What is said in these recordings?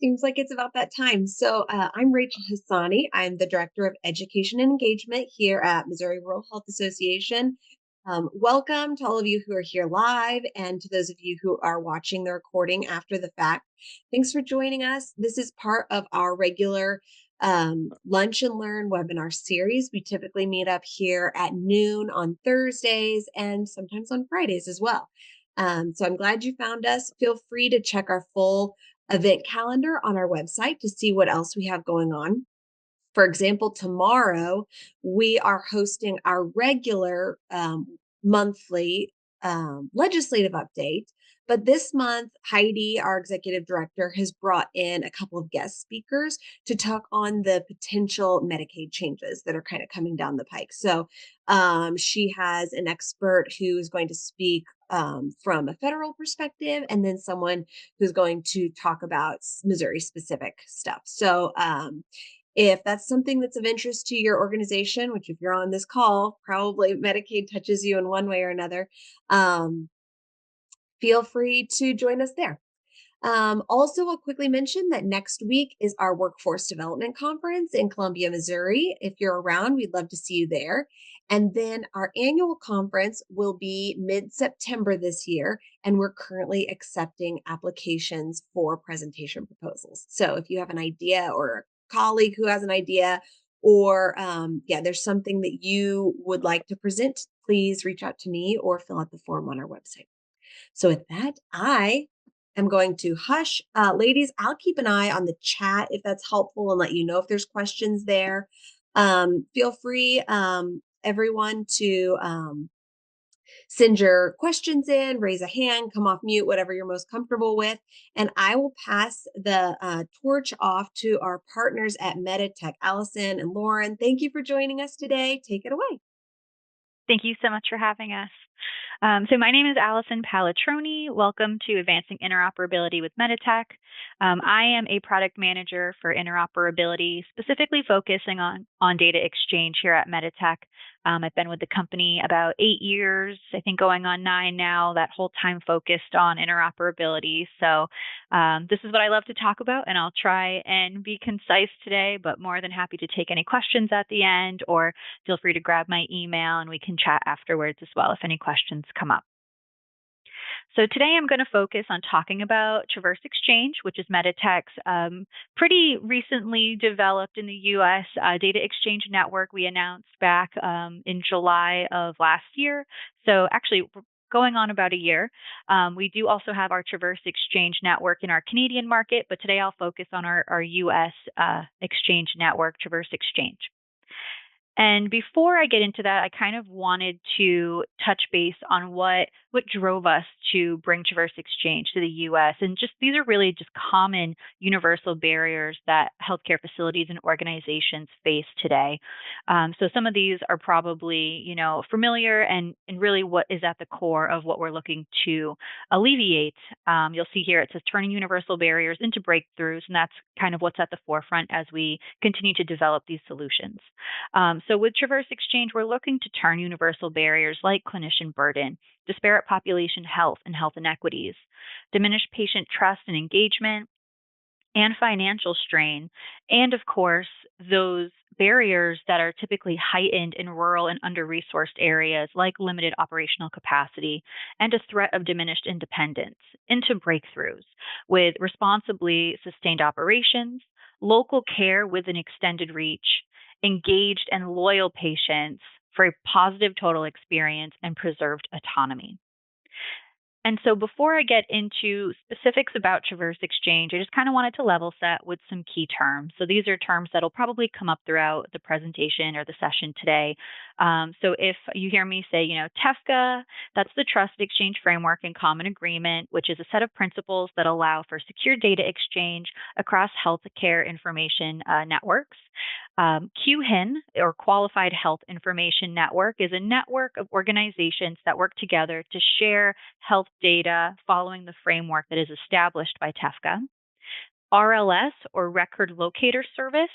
seems like it's about that time. I'm Rachel Hassani. I'm the Director of Education and Engagement here at Missouri Rural Health Association. Welcome to all of you who are here live and to those of you who are watching the recording after the fact. Thanks for joining us. This is part of our regular Lunch and Learn webinar series. We typically meet up here at noon on Thursdays and sometimes on Fridays as well. So I'm glad you found us. Feel free to check our full event calendar on our website to see what else we have going on. For example, tomorrow we are hosting our regular monthly legislative update. But this month, Heidi, our executive director, has brought in a couple of guest speakers to talk on the potential Medicaid changes that are kind of coming down the pike. She has an expert who is going to speak from a federal perspective, and then someone who's going to talk about Missouri specific stuff. If that's something that's of interest to your organization, which if you're on this call, probably Medicaid touches you in one way or another, um, feel free to join us there. Also, I'll quickly mention that next week is our Workforce Development Conference in Columbia, Missouri. If you're around, we'd love to see you there. And then our annual conference will be mid-September this year, and we're currently accepting applications for presentation proposals. So if you have an idea or a colleague who has an idea, or there's something that you would like to present, please reach out to me or fill out the form on our website. So with that, I am going to hush. Ladies, I'll keep an eye on the chat if that's helpful and let you know if there's questions there. Feel free, everyone, to send your questions in, raise a hand, come off mute, whatever you're most comfortable with. And I will pass the torch off to our partners at Meditech, Allison and Lauren. Thank you for joining us today. Take it away. Thank you so much for having us. So my name is Allison Palatroni. Welcome to Advancing Interoperability with Meditech. I am a product manager for interoperability, specifically focusing on data exchange here at Meditech. I've been with the company about 8 years, I think going on 9 now, that whole time focused on interoperability. So this is what I love to talk about, and I'll try and be concise today, but more than happy to take any questions at the end, or feel free to grab my email and we can chat afterwards as well if any questions come up. So today I'm going to focus on talking about Traverse Exchange, which is Meditech's pretty recently developed in the U.S. Data exchange network we announced back in July of last year. So actually, going on about a year. We do also have our Traverse Exchange network in our Canadian market, but today I'll focus on our U.S. exchange network, Traverse Exchange. And before I get into that, I kind of wanted to touch base on what drove us to bring Traverse Exchange to the U.S. And just these are really just common universal barriers that healthcare facilities and organizations face today. So some of these are probably, familiar and really what is at the core of what we're looking to alleviate. You'll see here it says turning universal barriers into breakthroughs, and that's kind of what's at the forefront as we continue to develop these solutions. So with Traverse Exchange, we're looking to turn universal barriers like clinician burden, disparate population health and health inequities, diminished patient trust and engagement, and financial strain, and of course, those barriers that are typically heightened in rural and under-resourced areas like limited operational capacity and a threat of diminished independence into breakthroughs with responsibly sustained operations, local care with an extended reach, engaged and loyal patients for a positive total experience and preserved autonomy. And so before I get into specifics about Traverse Exchange, I just kind of wanted to level set with some key terms. So these are terms that'll probably come up throughout the presentation or the session today. So if you hear me say, TEFCA, that's the Trust Exchange Framework and Common Agreement, which is a set of principles that allow for secure data exchange across healthcare information networks. QHIN, or Qualified Health Information Network, is a network of organizations that work together to share health data following the framework that is established by TEFCA. RLS, or Record Locator Service,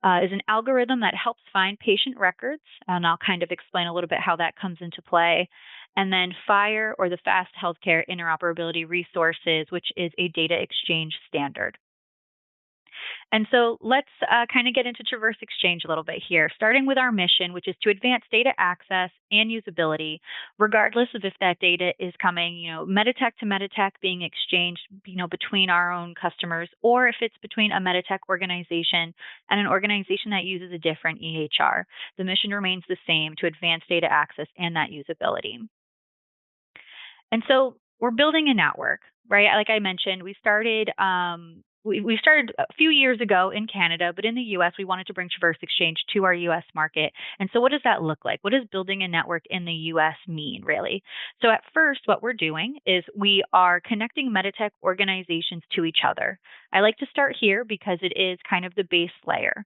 is an algorithm that helps find patient records, and I'll kind of explain a little bit how that comes into play. And then FHIR, or the Fast Healthcare Interoperability Resources, which is a data exchange standard. And so let's kind of get into Traverse Exchange a little bit here, starting with our mission, which is to advance data access and usability, regardless of if that data is coming, Meditech to Meditech being exchanged, between our own customers, or if it's between a Meditech organization and an organization that uses a different EHR. The mission remains the same to advance data access and that usability. And so we're building a network, right? Like I mentioned, we started a few years ago in Canada, but in the US, we wanted to bring Traverse Exchange to our US market. And so what does that look like? What does building a network in the US mean, really? So at first, what we're doing is we are connecting Meditech organizations to each other. I like to start here because it is kind of the base layer.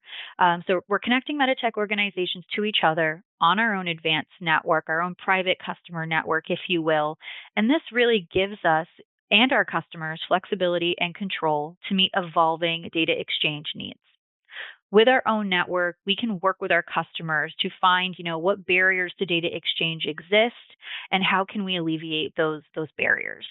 So we're connecting Meditech organizations to each other on our own advanced network, our own private customer network, if you will. And this really gives us and our customers flexibility and control to meet evolving data exchange needs. With our own network, we can work with our customers to find, what barriers to data exchange exist and how can we alleviate those barriers.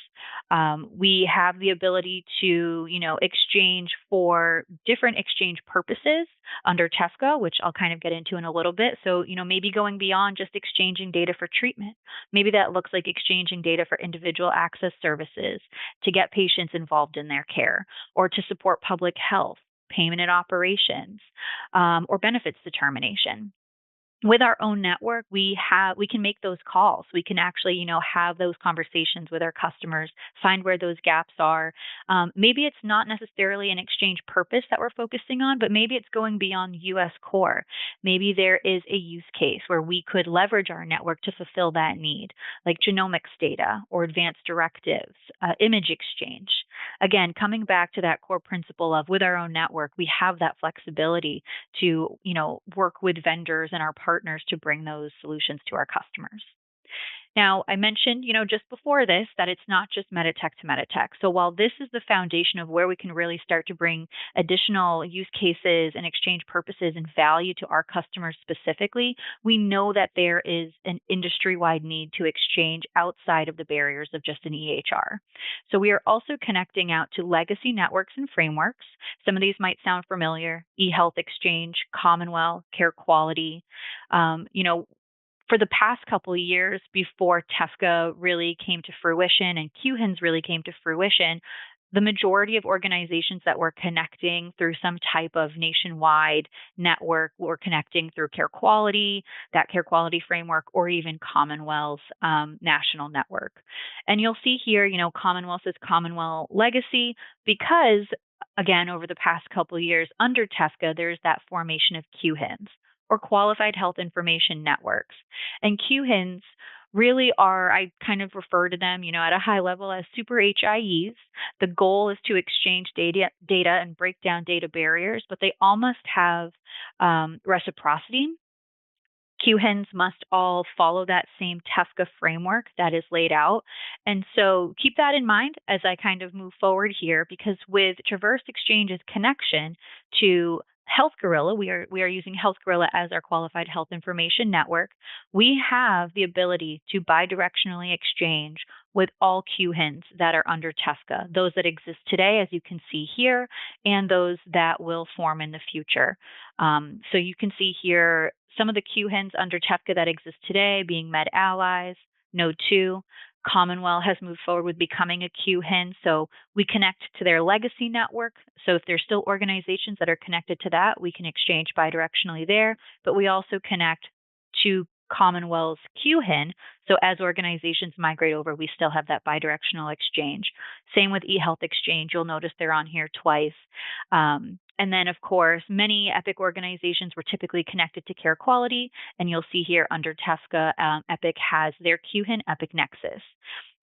We have the ability to, exchange for different exchange purposes under TEFCA, which I'll kind of get into in a little bit. So, maybe going beyond just exchanging data for treatment. Maybe that looks like exchanging data for individual access services to get patients involved in their care or to support public health, payment and operations, or benefits determination. With our own network, we can make those calls. We can actually, have those conversations with our customers, find where those gaps are. Maybe it's not necessarily an exchange purpose that we're focusing on, but maybe it's going beyond US core. Maybe there is a use case where we could leverage our network to fulfill that need, like genomics data or advanced directives, image exchange. Again, coming back to that core principle of with our own network, we have that flexibility to, work with vendors and our partners to bring those solutions to our customers. Now, I mentioned, just before this, that it's not just Meditech to Meditech. So while this is the foundation of where we can really start to bring additional use cases and exchange purposes and value to our customers specifically, we know that there is an industry-wide need to exchange outside of the barriers of just an EHR. So we are also connecting out to legacy networks and frameworks. Some of these might sound familiar: eHealth Exchange, Commonwealth, Care Quality. For the past couple of years before TEFCA really came to fruition and QHINs really came to fruition, the majority of organizations that were connecting through some type of nationwide network were connecting through Care Quality, that Care Quality framework, or even Commonwealth's national network. And you'll see here, Commonwealth is Commonwealth Legacy because, again, over the past couple of years under TEFCA, there's that formation of QHINs, or Qualified Health Information Networks. And QHINs really are, I kind of refer to them, at a high level as super HIEs. The goal is to exchange data and break down data barriers, but they all must have reciprocity. QHINs must all follow that same TEFCA framework that is laid out. And so keep that in mind as I kind of move forward here, because with Traverse Exchange's connection to Health Gorilla, we are using Health Gorilla as our qualified health information network. We have the ability to bidirectionally exchange with all QHINs that are under TEFCA, those that exist today, as you can see here, and those that will form in the future. So you can see here some of the QHINs under TEFCA that exist today being Med Allies, Node 2. Commonwealth has moved forward with becoming a QHIN, so we connect to their legacy network. So if there's still organizations that are connected to that, we can exchange bidirectionally there, but we also connect to Commonwealth's QHIN. So as organizations migrate over, we still have that bidirectional exchange. Same with eHealth Exchange. You'll notice they're on here twice. And then, of course, many Epic organizations were typically connected to Care Quality. And you'll see here under TEFCA, Epic has their QHIN, Epic Nexus.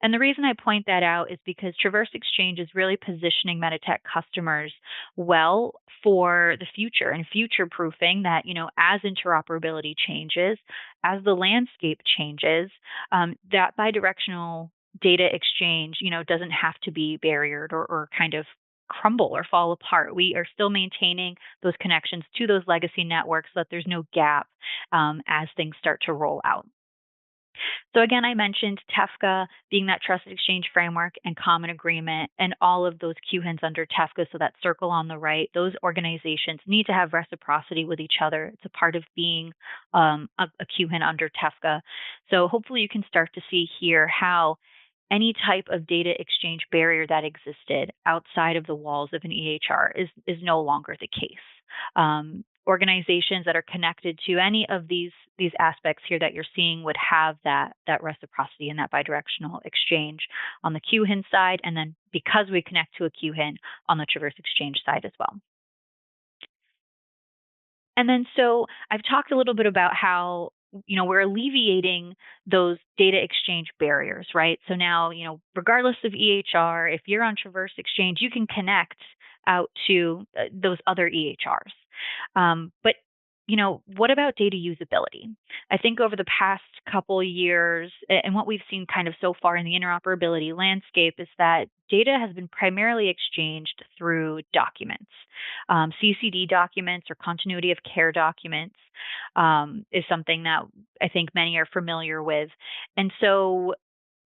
And the reason I point that out is because Traverse Exchange is really positioning Meditech customers well for the future and future proofing that, as interoperability changes, as the landscape changes, that bidirectional data exchange, doesn't have to be barriered or kind of crumble or fall apart. We are still maintaining those connections to those legacy networks so that there's no gap as things start to roll out. So again, I mentioned TEFCA being that trusted exchange framework and common agreement, and all of those QHINs under TEFCA. So that circle on the right, those organizations need to have reciprocity with each other. It's a part of being a QHIN under TEFCA. So hopefully you can start to see here how any type of data exchange barrier that existed outside of the walls of an EHR is no longer the case. Organizations that are connected to any of these aspects here that you're seeing would have that reciprocity and that bidirectional exchange on the QHIN side, and then because we connect to a QHIN on the Traverse Exchange side as well. And then so I've talked a little bit about how we're alleviating those data exchange barriers, right? So now, regardless of EHR, if you're on Traverse Exchange, you can connect out to those other EHRs. But what about data usability? I think over the past couple years, and what we've seen kind of so far in the interoperability landscape is that data has been primarily exchanged through documents. CCD documents or continuity of care documents is something that I think many are familiar with. And so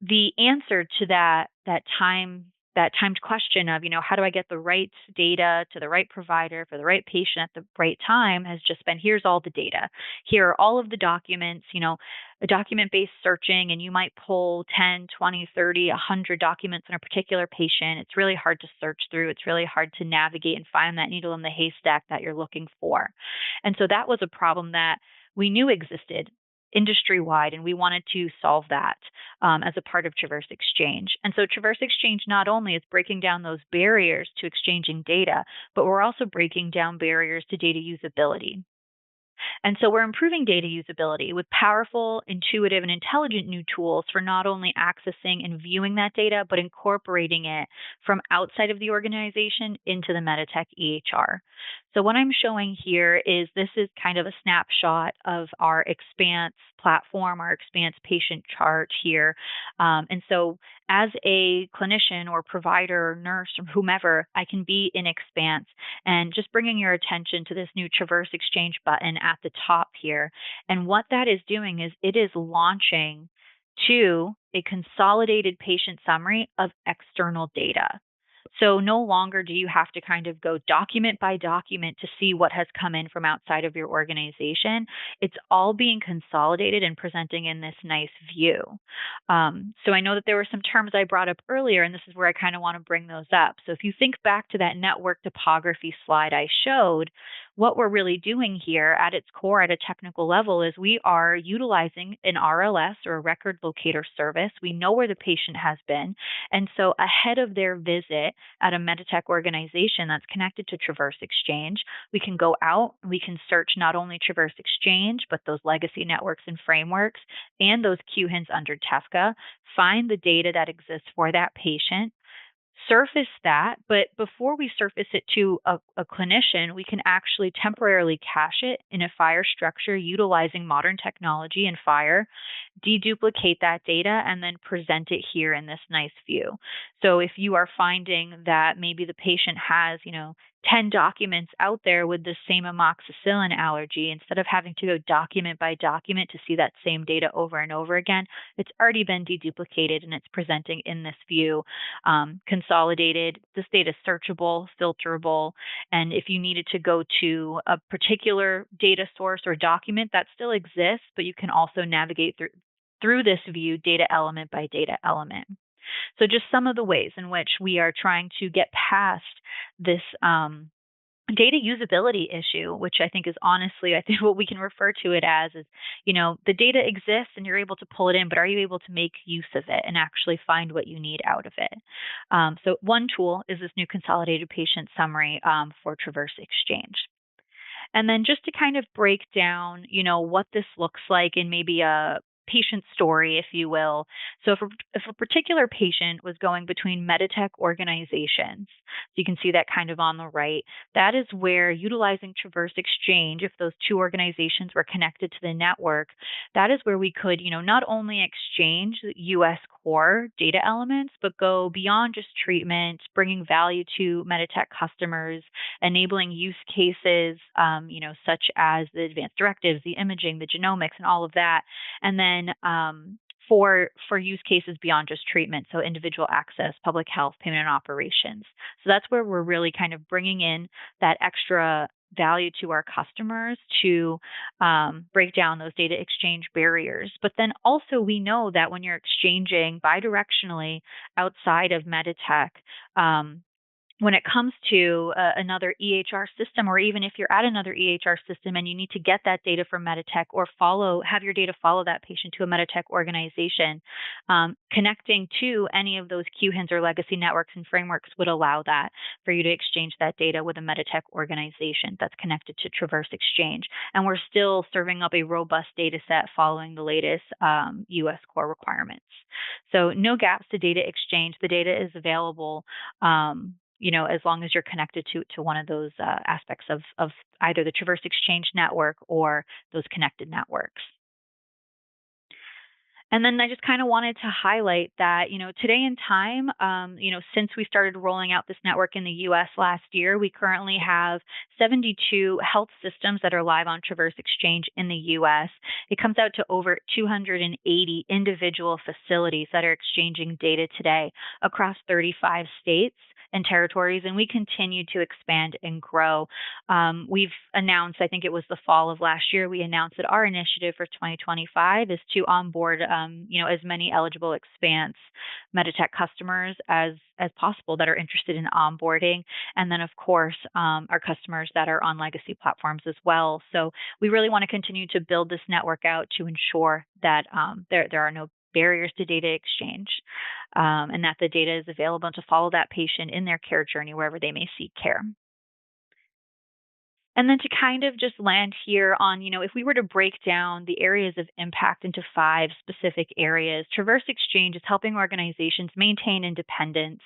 the answer to that timed question of, how do I get the right data to the right provider for the right patient at the right time has just been, here's all the data. Here are all of the documents, a document-based searching, and you might pull 10, 20, 30, 100 documents on a particular patient. It's really hard to search through. It's really hard to navigate and find that needle in the haystack that you're looking for. And so that was a problem that we knew existed industry-wide, and we wanted to solve that as a part of Traverse Exchange. And so Traverse Exchange not only is breaking down those barriers to exchanging data, but we're also breaking down barriers to data usability. And so we're improving data usability with powerful, intuitive, and intelligent new tools for not only accessing and viewing that data, but incorporating it from outside of the organization into the Meditech EHR. So what I'm showing here is this is kind of a snapshot of our Expanse platform, our Expanse patient chart here. And so as a clinician or provider or nurse or whomever, I can be in Expanse and just bringing your attention to this new Traverse Exchange button at the top here. And what that is doing is it is launching to a consolidated patient summary of external data. So no longer do you have to kind of go document by document to see what has come in from outside of your organization. It's all being consolidated and presenting in this nice view. So I know that there were some terms I brought up earlier, and this is where I kind of want to bring those up. So if you think back to that network topography slide I showed, what we're really doing here at its core at a technical level is we are utilizing an RLS or a record locator service. We know where the patient has been. And so ahead of their visit at a Meditech organization that's connected to Traverse Exchange, we can go out, we can search not only Traverse Exchange, but those legacy networks and frameworks and those QHINs under TEFCA, find the data that exists for that patient, surface that, but before we surface it to a clinician, we can actually temporarily cache it in a FHIR structure utilizing modern technology and FHIR, deduplicate that data, and then present it here in this nice view. So if you are finding that maybe the patient has, 10 documents out there with the same amoxicillin allergy, instead of having to go document by document to see that same data over and over again, it's already been deduplicated and it's presenting in this view, consolidated. This data is searchable, filterable, and if you needed to go to a particular data source or document, that still exists, but you can also navigate through this view data element by data element. So just some of the ways in which we are trying to get past this data usability issue, which I think is honestly, I think what we can refer to it as is, the data exists and you're able to pull it in, but are you able to make use of it and actually find what you need out of it? So one tool is this new consolidated patient summary for Traverse Exchange. And then just to kind of break down, what this looks like in maybe a patient story, if you will. So if a particular patient was going between Meditech organizations, so you can see that kind of on the right, that is where utilizing Traverse Exchange, if those two organizations were connected to the network, that is where we could, not only exchange US core data elements, but go beyond just treatment, bringing value to Meditech customers, enabling use cases, such as the advanced directives, the imaging, the genomics, and all of that. And then then for use cases beyond just treatment, so individual access, public health, payment, and operations. So that's where we're really kind of bringing in that extra value to our customers to break down those data exchange barriers. But then also, we know that when you're exchanging bidirectionally outside of Meditech, um, when it comes to another EHR system, or even if you're at another EHR system and you need to get that data from Meditech or have your data follow that patient to a Meditech organization, connecting to any of those QHINs or legacy networks and frameworks would allow that for you to exchange that data with a Meditech organization that's connected to Traverse Exchange. And we're still serving up a robust data set following the latest US core requirements. So no gaps to data exchange. The data is available. As long as you're connected to one of those aspects of either the Traverse Exchange network or those connected networks. And then I just kind of wanted to highlight that, today in time, since we started rolling out this network in the US last year, we currently have 72 health systems that are live on Traverse Exchange in the US. It comes out to over 280 individual facilities that are exchanging data today across 35 states and territories, and we continue to expand and grow. We've announced, I think it was the fall of last year, we announced that our initiative for 2025 is to onboard, as many eligible Expanse Meditech customers as possible that are interested in onboarding, and then of course our customers that are on legacy platforms as well. So we really want to continue to build this network out to ensure that there are no barriers to data exchange, and that the data is available to follow that patient in their care journey wherever they may seek care. And then to kind of just land here on, if we were to break down the areas of impact into 5 specific areas, Traverse Exchange is helping organizations maintain independence.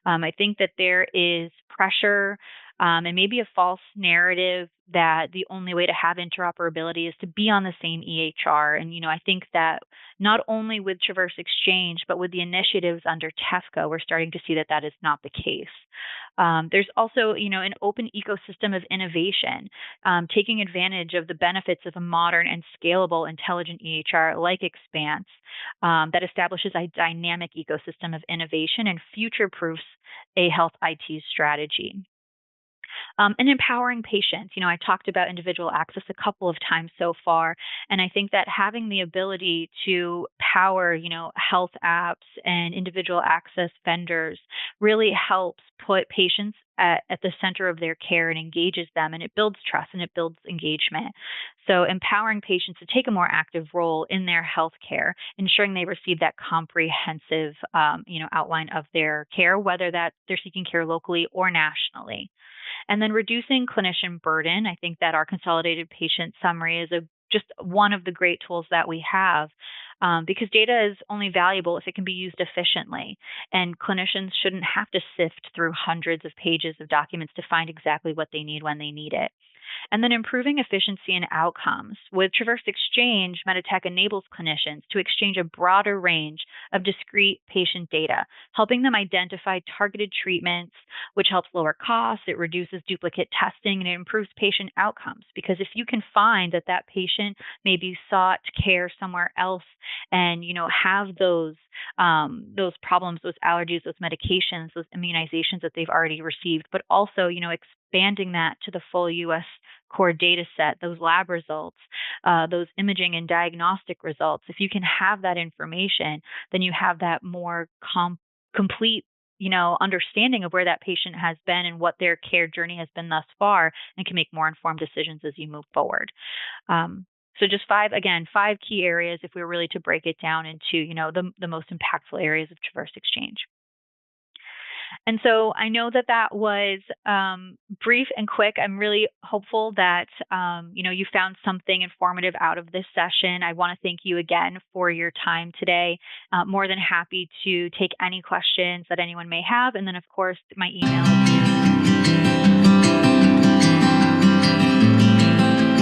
I think that there is pressure and maybe a false narrative that the only way to have interoperability is to be on the same EHR. And, I think that not only with Traverse Exchange, but with the initiatives under TEFCA, we're starting to see that that is not the case. There's also, an open ecosystem of innovation, taking advantage of the benefits of a modern and scalable intelligent EHR like Expanse that establishes a dynamic ecosystem of innovation and future-proofs a health IT strategy. And empowering patients. I talked about individual access a couple of times so far, and I think that having the ability to power, health apps and individual access vendors really helps put patients at the center of their care and engages them, and it builds trust and it builds engagement. So empowering patients to take a more active role in their healthcare, ensuring they receive that comprehensive, outline of their care, whether that they're seeking care locally or nationally. And then reducing clinician burden. I think that our consolidated patient summary is just one of the great tools that we have, because data is only valuable if it can be used efficiently. And clinicians shouldn't have to sift through hundreds of pages of documents to find exactly what they need when they need it. And then improving efficiency and outcomes. With Traverse Exchange, Meditech enables clinicians to exchange a broader range of discrete patient data, helping them identify targeted treatments, which helps lower costs, it reduces duplicate testing, and it improves patient outcomes. Because if you can find that that patient maybe sought care somewhere else and, have those problems, those allergies, those medications, those immunizations that they've already received, but also, expanding that to the full U.S. core data set, those lab results, those imaging and diagnostic results. If you can have that information, then you have that more complete, understanding of where that patient has been and what their care journey has been thus far, and can make more informed decisions as you move forward. So just five key areas if we were really to break it down into, the most impactful areas of Traverse Exchange. And so I know that that was brief and quick. I'm really hopeful that you found something informative out of this session. I want to thank you again for your time today. More than happy to take any questions that anyone may have. And then, of course, my email is